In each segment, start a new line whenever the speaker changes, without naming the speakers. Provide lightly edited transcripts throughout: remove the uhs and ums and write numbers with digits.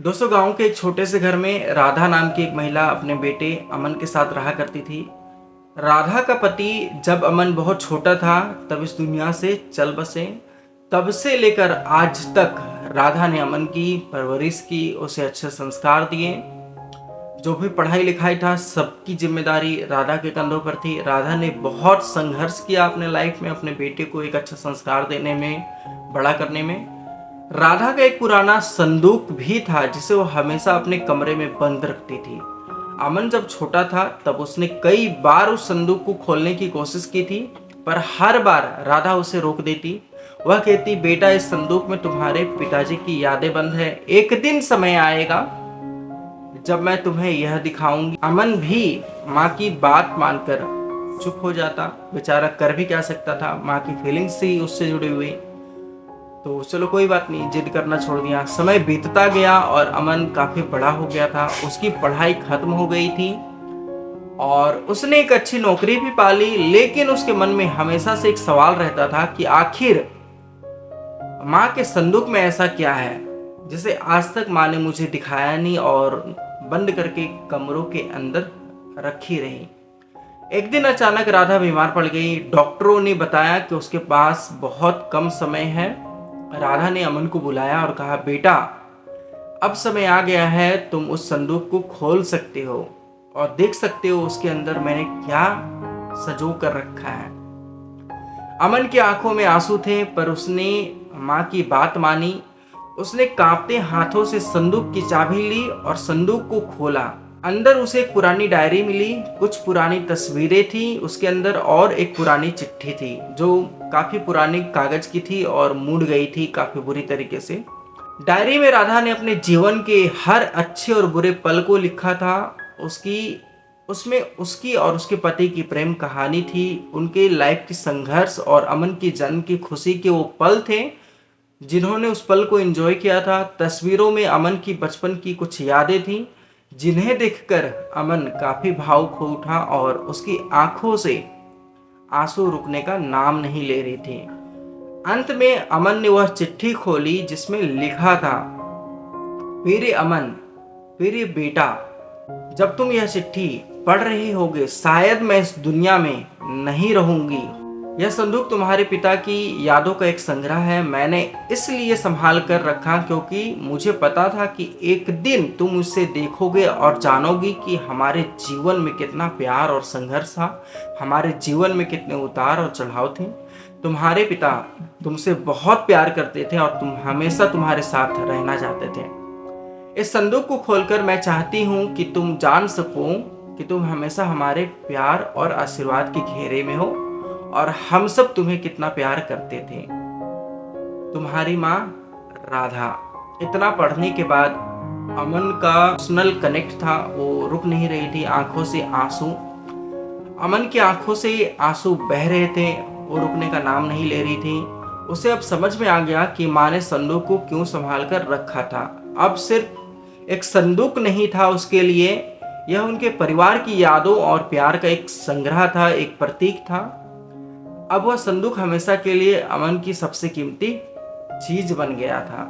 दोस्तों, गांव के एक छोटे से घर में राधा नाम की एक महिला अपने बेटे अमन के साथ रहा करती थी। राधा का पति जब अमन बहुत छोटा था तब इस दुनिया से चल बसे। तब से लेकर आज तक राधा ने अमन की परवरिश की, उसे अच्छे संस्कार दिए। जो भी पढ़ाई लिखाई था सबकी जिम्मेदारी राधा के कंधों पर थी। राधा ने बहुत संघर्ष किया अपने लाइफ में अपने बेटे को एक अच्छा संस्कार देने में, बड़ा करने में। राधा का एक पुराना संदूक भी था जिसे वो हमेशा अपने कमरे में बंद रखती थी। अमन जब छोटा था तब उसने कई बार उस संदूक को खोलने की कोशिश की थी, पर हर बार राधा उसे रोक देती। वह कहती, बेटा इस संदूक में तुम्हारे पिताजी की यादें बंद है, एक दिन समय आएगा जब मैं तुम्हें यह दिखाऊंगी। अमन भी माँ की बात मानकर चुप हो जाता। बेचारा कर भी क्या सकता था, माँ की फीलिंग्स थी उससे जुड़ी हुई। तो चलो कोई बात नहीं, जिद करना छोड़ दिया। समय बीतता गया और अमन काफी बड़ा हो गया था। उसकी पढ़ाई खत्म हो गई थी और उसने एक अच्छी नौकरी भी पा ली, लेकिन उसके मन में हमेशा से एक सवाल रहता था कि आखिर माँ के संदूक में ऐसा क्या है जिसे आज तक माँ ने मुझे दिखाया नहीं और बंद करके कमरों के अंदर रखी रही। एक दिन अचानक राधा बीमार पड़ गई। डॉक्टरों ने बताया कि उसके पास बहुत कम समय है। राधा ने अमन को बुलाया और कहा, बेटा अब समय आ गया है, तुम उस संदूक को खोल सकते हो और देख सकते हो उसके अंदर मैंने क्या सजो कर रखा है। अमन की आंखों में आंसू थे, पर उसने माँ की बात मानी। उसने कांपते हाथों से संदूक की चाबी ली और संदूक को खोला। अंदर उसे एक पुरानी डायरी मिली, कुछ पुरानी तस्वीरें थी उसके अंदर और एक पुरानी चिट्ठी थी जो काफी पुरानी कागज की थी और मुड़ गई थी काफी बुरी तरीके से। डायरी में राधा ने अपने जीवन के हर अच्छे और बुरे पल को लिखा था। उसमें उसकी और उसके पति की प्रेम कहानी थी, उनके लाइफ की संघर्ष और अमन की जन्म की खुशी के वो पल थे जिन्होंने उस पल को एंजॉय किया था। तस्वीरों में अमन की बचपन की कुछ यादें थीं जिन्हें देखकर अमन काफी भावुक हो उठा और उसकी आंखों से आंसू रुकने का नाम नहीं ले रही थी। अंत में अमन ने वह चिट्ठी खोली जिसमें लिखा था, प्रिय अमन, प्रिय बेटा, जब तुम यह चिट्ठी पढ़ रहे होगे शायद मैं इस दुनिया में नहीं रहूंगी। यह संदूक तुम्हारे पिता की यादों का एक संग्रह है। मैंने इसलिए संभाल कर रखा क्योंकि मुझे पता था कि एक दिन तुम उसे देखोगे और जानोगी कि हमारे जीवन में कितना प्यार और संघर्ष था, हमारे जीवन में कितने उतार और चढ़ाव थे। तुम्हारे पिता तुमसे बहुत प्यार करते थे और तुम हमेशा तुम्हारे साथ रहना चाहते थे। इस संदूक को खोलकर मैं चाहती हूँ कि तुम जान सको कि तुम हमेशा हमारे प्यार और आशीर्वाद के घेरे में हो और हम सब तुम्हें कितना प्यार करते थे। तुम्हारी माँ राधा। इतना पढ़ने के बाद अमन का इमोशनल कनेक्ट था, वो रुक नहीं रही थी, आंखों से आंसू, अमन की आंखों से आंसू बह रहे थे, वो रुकने का नाम नहीं ले रही थी। उसे अब समझ में आ गया कि माँ ने संदूक को क्यों संभाल कर रखा था। अब सिर्फ एक संदूक नहीं था उसके लिए, यह उनके परिवार की यादों और प्यार का एक संग्रह था, एक प्रतीक था। अब वह संदूक हमेशा के लिए अमन की सबसे कीमती चीज बन गया था।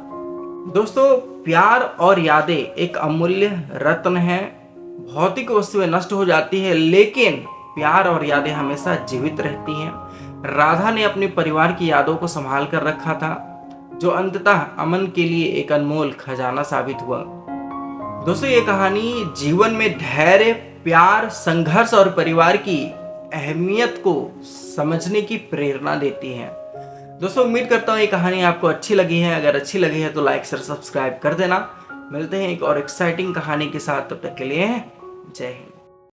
दोस्तों, प्यार और यादें एक अमूल्य रत्न है। भौतिक वस्तुएं नष्ट हो जाती है लेकिन प्यार और यादें हमेशा जीवित रहती हैं। राधा ने अपने परिवार की यादों को संभाल कर रखा था जो अंततः अमन के लिए एक अनमोल खजाना साबित हुआ। दोस्तों, ये कहानी जीवन में धैर्य, प्यार, संघर्ष और परिवार की अहमियत को समझने की प्रेरणा देती है। दोस्तों, उम्मीद करता हूँ ये कहानी आपको अच्छी लगी है। अगर अच्छी लगी है तो लाइक शेयर सब्सक्राइब कर देना। मिलते हैं एक और एक्साइटिंग कहानी के साथ, तब तक के लिए जय हिंद।